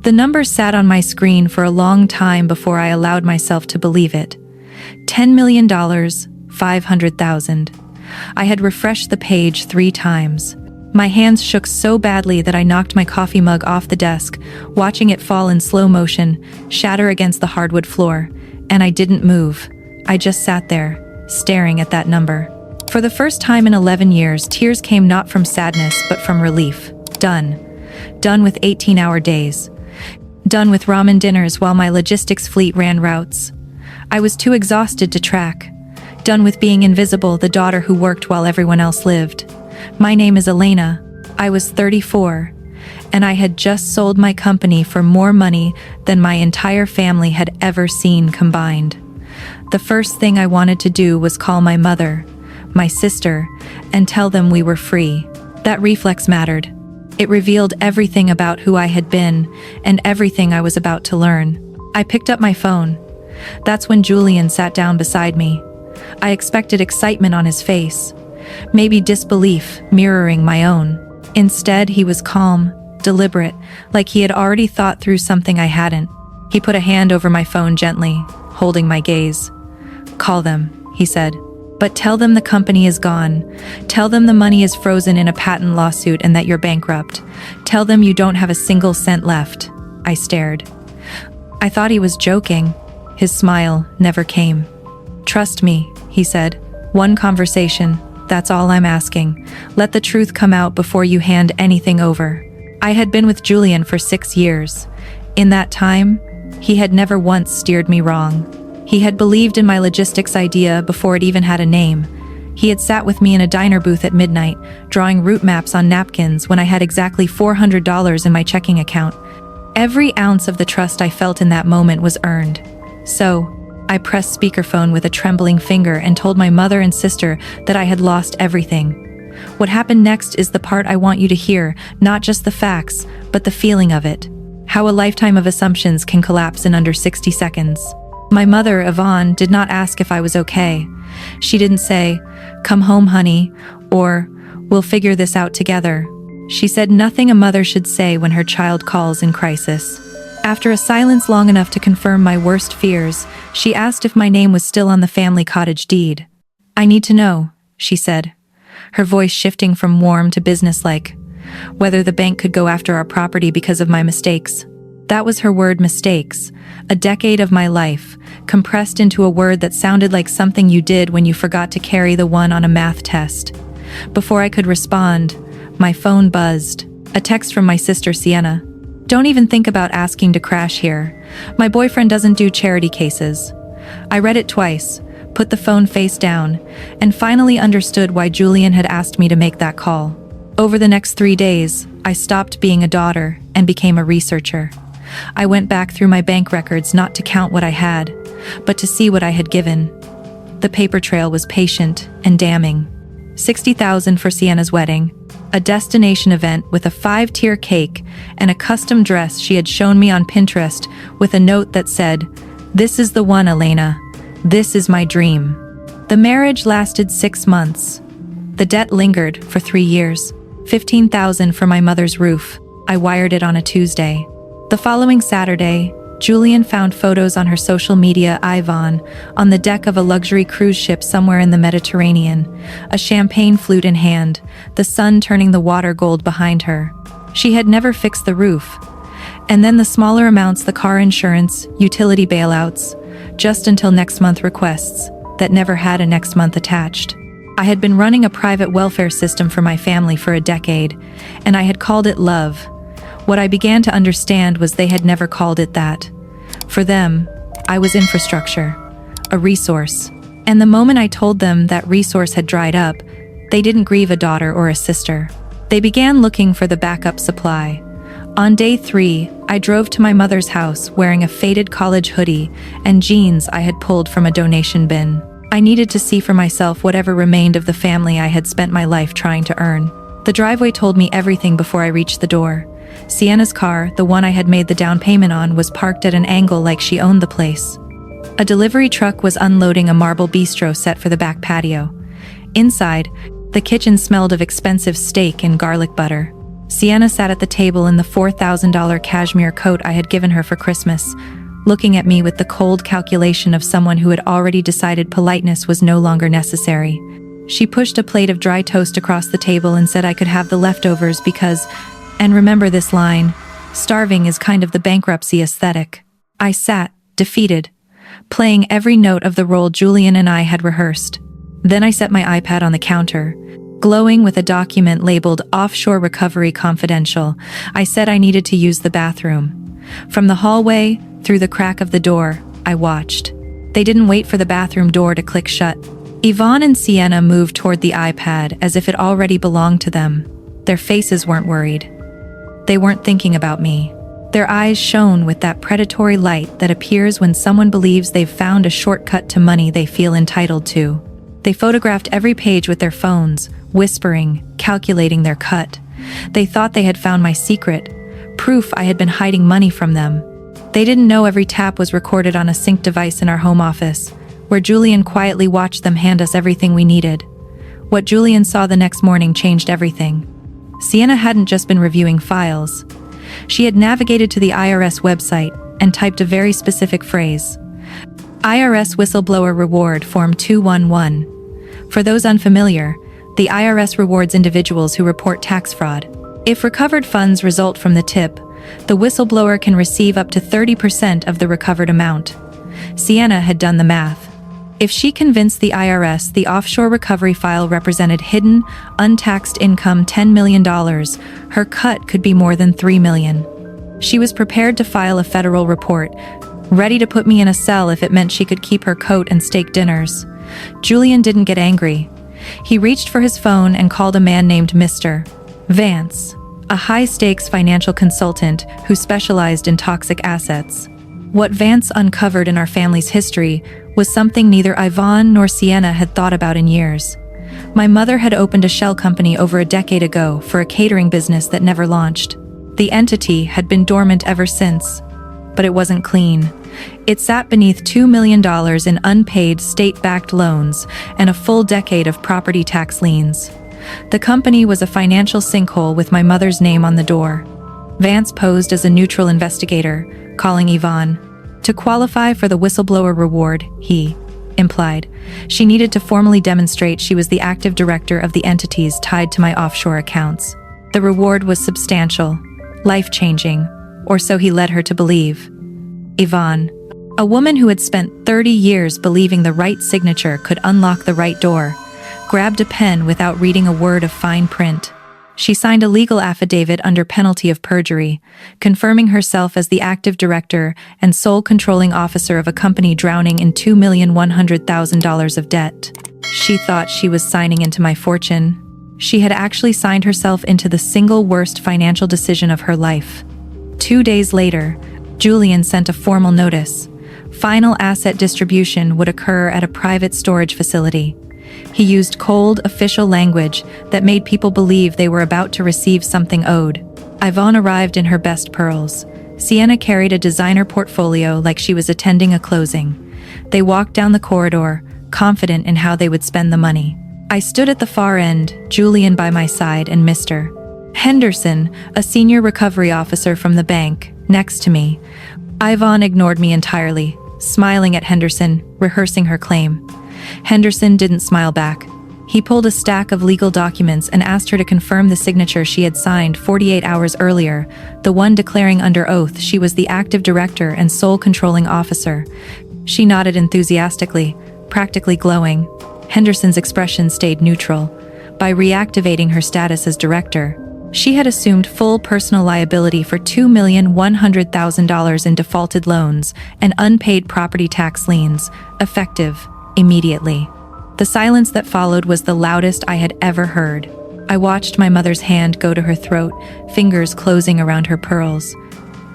The number sat on my screen for a long time before I allowed myself to believe it. $10 million, 500,000. I had refreshed the page 3 times. My hands shook so badly that I knocked my coffee mug off the desk, watching it fall in slow motion, shatter against the hardwood floor. And I didn't move. I just sat there, staring at that number. For the first time in 11 years, tears came not from sadness, but from relief. Done. Done with 18-hour days. Done with ramen dinners while my logistics fleet ran routes. I was too exhausted to track. Done with being invisible, the daughter who worked while everyone else lived. My name is Elena. I was 34, and I had just sold my company for more money than my entire family had ever seen combined. The first thing I wanted to do was call my mother, my sister, and tell them we were free. That reflex mattered. It revealed everything about who I had been and everything I was about to learn. I picked up my phone. That's when Julian sat down beside me. I expected excitement on his face, maybe disbelief mirroring my own. Instead, he was calm, deliberate, like he had already thought through something I hadn't. He put a hand over my phone gently, holding my gaze. "Call them," he said. "But tell them the company is gone. Tell them the money is frozen in a patent lawsuit and that you're bankrupt. Tell them you don't have a single cent left." I stared. I thought he was joking. His smile never came. "Trust me," he said. "One conversation. That's all I'm asking. Let the truth come out before you hand anything over." I had been with Julian for 6 years. In that time, he had never once steered me wrong. He had believed in my logistics idea before it even had a name. He had sat with me in a diner booth at midnight, drawing route maps on napkins when I had exactly $400 in my checking account. Every ounce of the trust I felt in that moment was earned. So, I pressed speakerphone with a trembling finger and told my mother and sister that I had lost everything. What happened next is the part I want you to hear, not just the facts, but the feeling of it. How a lifetime of assumptions can collapse in under 60 seconds. My mother, Yvonne, did not ask if I was okay. She didn't say, "Come home, honey," or "We'll figure this out together." She said nothing a mother should say when her child calls in crisis. After a silence long enough to confirm my worst fears, she asked if my name was still on the family cottage deed. "I need to know," she said, her voice shifting from warm to businesslike. "Whether the bank could go after our property because of my mistakes." That was her word, mistakes. A decade of my life, compressed into a word that sounded like something you did when you forgot to carry the 1 on a math test. Before I could respond, my phone buzzed. A text from my sister Sienna. "Don't even think about asking to crash here. My boyfriend doesn't do charity cases." I read it twice, put the phone face down, and finally understood why Julian had asked me to make that call. Over the next 3 days, I stopped being a daughter and became a researcher. I went back through my bank records not to count what I had, but to see what I had given. The paper trail was patient and damning. $60,000 for Sienna's wedding, a destination event with a 5-tier cake and a custom dress she had shown me on Pinterest with a note that said, "This is the one, Elena. This is my dream." The marriage lasted 6 months. The debt lingered for 3 years. $15,000 for my mother's roof. I wired it on a Tuesday. The following Saturday, Julian found photos on her social media Yvonne on the deck of a luxury cruise ship somewhere in the Mediterranean, a champagne flute in hand, the sun turning the water gold behind her. She had never fixed the roof. And then the smaller amounts, the car insurance, utility bailouts, just until next month requests that never had a next month attached. I had been running a private welfare system for my family for a decade, and I had called it love. What I began to understand was they had never called it that. For them, I was infrastructure, a resource. And the moment I told them that resource had dried up, they didn't grieve a daughter or a sister. They began looking for the backup supply. On day 3, I drove to my mother's house wearing a faded college hoodie and jeans I had pulled from a donation bin. I needed to see for myself whatever remained of the family I had spent my life trying to earn. The driveway told me everything before I reached the door. Sienna's car, the one I had made the down payment on, was parked at an angle like she owned the place. A delivery truck was unloading a marble bistro set for the back patio. Inside, the kitchen smelled of expensive steak and garlic butter. Sienna sat at the table in the $4,000 cashmere coat I had given her for Christmas, looking at me with the cold calculation of someone who had already decided politeness was no longer necessary. She pushed a plate of dry toast across the table and said I could have the leftovers because, and remember this line, starving is kind of the bankruptcy aesthetic. I sat, defeated, playing every note of the role Julian and I had rehearsed. Then I set my iPad on the counter, glowing with a document labeled Offshore Recovery Confidential. I said I needed to use the bathroom. From the hallway, through the crack of the door, I watched. They didn't wait for the bathroom door to click shut. Yvonne and Sienna moved toward the iPad as if it already belonged to them. Their faces weren't worried. They weren't thinking about me. Their eyes shone with that predatory light that appears when someone believes they've found a shortcut to money they feel entitled to. They photographed every page with their phones, whispering, calculating their cut. They thought they had found my secret, proof I had been hiding money from them. They didn't know every tap was recorded on a sync device in our home office, where Julian quietly watched them hand us everything we needed. What Julian saw the next morning changed everything. Sienna hadn't just been reviewing files. She had navigated to the IRS website and typed a very specific phrase. IRS Whistleblower Reward Form 211. For those unfamiliar, the IRS rewards individuals who report tax fraud. If recovered funds result from the tip, the whistleblower can receive up to 30% of the recovered amount. Sienna had done the math. If she convinced the IRS the offshore recovery file represented hidden, untaxed income $10 million, her cut could be more than $3 million. She was prepared to file a federal report, ready to put me in a cell if it meant she could keep her coat and steak dinners. Julian didn't get angry. He reached for his phone and called a man named Mr. Vance, a high-stakes financial consultant who specialized in toxic assets. What Vance uncovered in our family's history was something neither Yvonne nor Sienna had thought about in years. My mother had opened a shell company over a decade ago for a catering business that never launched. The entity had been dormant ever since, but it wasn't clean. It sat beneath $2 million in unpaid state-backed loans and a full decade of property tax liens. The company was a financial sinkhole with my mother's name on the door. Vance posed as a neutral investigator, calling Yvonne. To qualify for the whistleblower reward, he implied, she needed to formally demonstrate she was the active director of the entities tied to my offshore accounts. The reward was substantial, life-changing, or so he led her to believe. Yvonne, a woman who had spent 30 years believing the right signature could unlock the right door, grabbed a pen without reading a word of fine print. She signed a legal affidavit under penalty of perjury, confirming herself as the active director and sole controlling officer of a company drowning in $2,100,000 of debt. She thought she was signing into my fortune. She had actually signed herself into the single worst financial decision of her life. 2 days later, Julian sent a formal notice. Final asset distribution would occur at a private storage facility. He used cold, official language that made people believe they were about to receive something owed. Yvonne arrived in her best pearls. Sienna carried a designer portfolio like she was attending a closing. They walked down the corridor, confident in how they would spend the money. I stood at the far end, Julian by my side and Mr. Henderson, a senior recovery officer from the bank, next to me. Yvonne ignored me entirely, smiling at Henderson, rehearsing her claim. Henderson didn't smile back. He pulled a stack of legal documents and asked her to confirm the signature she had signed 48 hours earlier, the one declaring under oath she was the active director and sole controlling officer. She nodded enthusiastically, practically glowing. Henderson's expression stayed neutral. By reactivating her status as director, she had assumed full personal liability for $2,100,000 in defaulted loans and unpaid property tax liens, effective immediately. The silence that followed was the loudest I had ever heard. I watched my mother's hand go to her throat, fingers closing around her pearls.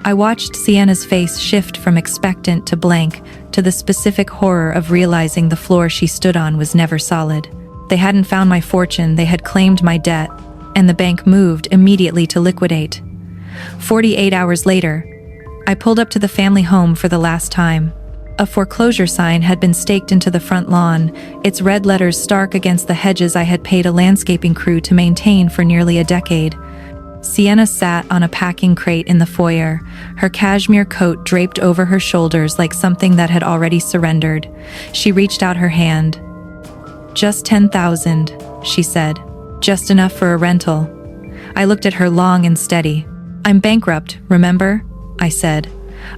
I watched Sienna's face shift from expectant to blank, to the specific horror of realizing the floor she stood on was never solid. They hadn't found my fortune, they had claimed my debt, and the bank moved immediately to liquidate. 48 hours later, I pulled up to the family home for the last time. A foreclosure sign had been staked into the front lawn, its red letters stark against the hedges I had paid a landscaping crew to maintain for nearly a decade. Sienna sat on a packing crate in the foyer, her cashmere coat draped over her shoulders like something that had already surrendered. She reached out her hand. "Just 10,000, she said. "Just enough for a rental." I looked at her long and steady. "I'm bankrupt, remember?" I said.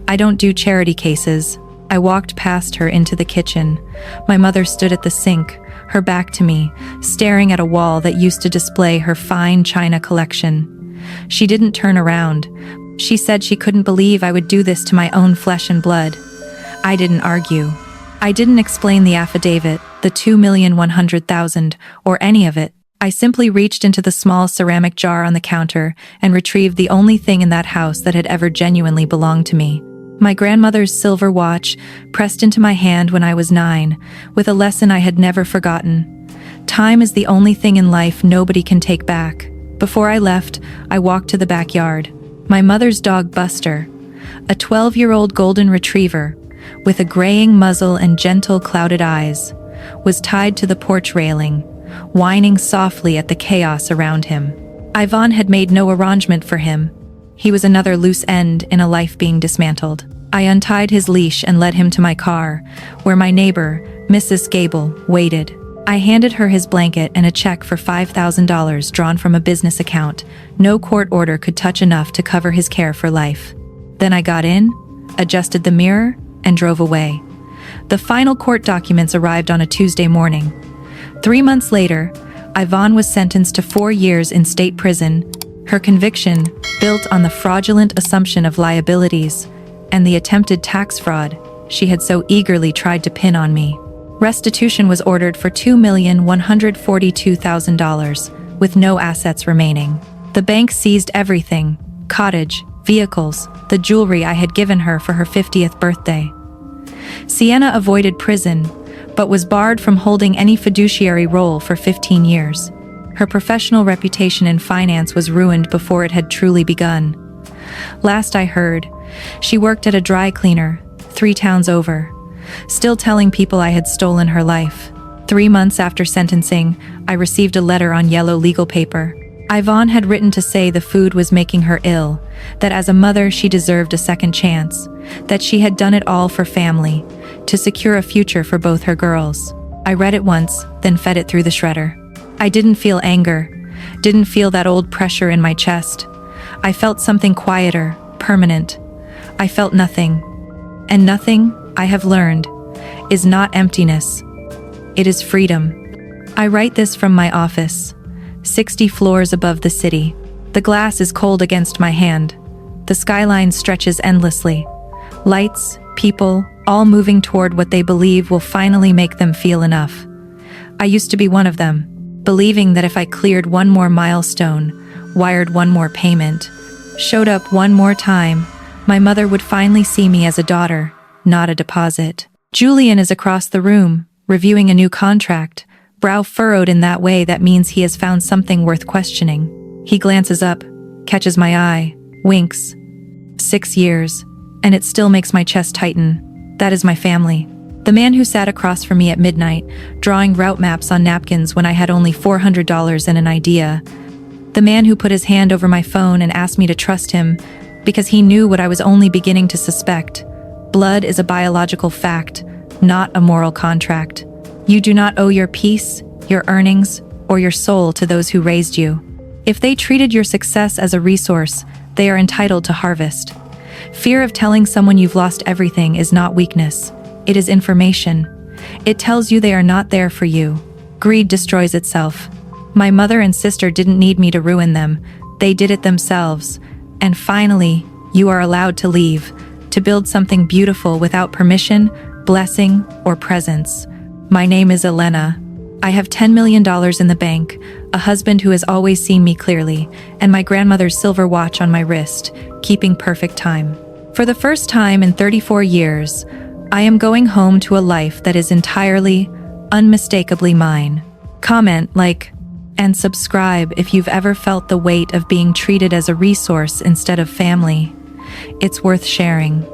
"I don't do charity cases." I walked past her into the kitchen. My mother stood at the sink, her back to me, staring at a wall that used to display her fine china collection. She didn't turn around. She said she couldn't believe I would do this to my own flesh and blood. I didn't argue. I didn't explain the affidavit, the 2,100,000, or any of it. I simply reached into the small ceramic jar on the counter and retrieved the only thing in that house that had ever genuinely belonged to me. My grandmother's silver watch, pressed into my hand when I was 9, with a lesson I had never forgotten. Time is the only thing in life nobody can take back. Before I left, I walked to the backyard. My mother's dog Buster, a 12-year-old golden retriever, with a graying muzzle and gentle clouded eyes, was tied to the porch railing, whining softly at the chaos around him. Ivan had made no arrangement for him. He was another loose end in a life being dismantled. I untied his leash and led him to my car, where my neighbor, Mrs. Gable, waited. I handed her his blanket and a check for $5,000 drawn from a business account. No court order could touch enough to cover his care for life. Then I got in, adjusted the mirror, and drove away. The final court documents arrived on a Tuesday morning. 3 months later, Ivan was sentenced to 4 years in state prison. Her conviction, built on the fraudulent assumption of liabilities and the attempted tax fraud she had so eagerly tried to pin on me. Restitution was ordered for $2,142,000, with no assets remaining. The bank seized everything: cottage, vehicles, the jewelry I had given her for her 50th birthday. Sienna avoided prison, but was barred from holding any fiduciary role for 15 years. Her professional reputation in finance was ruined before it had truly begun. Last I heard, she worked at a dry cleaner, 3 towns over, still telling people I had stolen her life. 3 months after sentencing, I received a letter on yellow legal paper. Ivan had written to say the food was making her ill, that as a mother she deserved a second chance, that she had done it all for family, to secure a future for both her girls. I read it once, then fed it through the shredder. I didn't feel anger, didn't feel that old pressure in my chest. I felt something quieter, permanent. I felt nothing. And nothing, I have learned, is not emptiness. It is freedom. I write this from my office, 60 floors above the city. The glass is cold against my hand. The skyline stretches endlessly. Lights, people, all moving toward what they believe will finally make them feel enough. I used to be one of them, believing that if I cleared one more milestone, wired one more payment, showed up one more time, my mother would finally see me as a daughter, not a deposit. Julian is across the room, reviewing a new contract, brow furrowed in that way that means he has found something worth questioning. He glances up, catches my eye, winks. 6 years, and it still makes my chest tighten. That is my family. The man who sat across from me at midnight, drawing route maps on napkins when I had only $400 and an idea. The man who put his hand over my phone and asked me to trust him, because he knew what I was only beginning to suspect. Blood is a biological fact, not a moral contract. You do not owe your peace, your earnings, or your soul to those who raised you. If they treated your success as a resource, they are entitled to harvest. Fear of telling someone you've lost everything is not weakness. It is information. It tells you they are not there for you. Greed destroys itself. My mother and sister didn't need me to ruin them. They did it themselves. And finally, you are allowed to leave, to build something beautiful without permission, blessing, or presence. My name is Elena. I have $10 million in the bank, a husband who has always seen me clearly, and my grandmother's silver watch on my wrist, keeping perfect time. For the first time in 34 years, I am going home to a life that is entirely, unmistakably mine. Comment, like, and subscribe if you've ever felt the weight of being treated as a resource instead of family. It's worth sharing.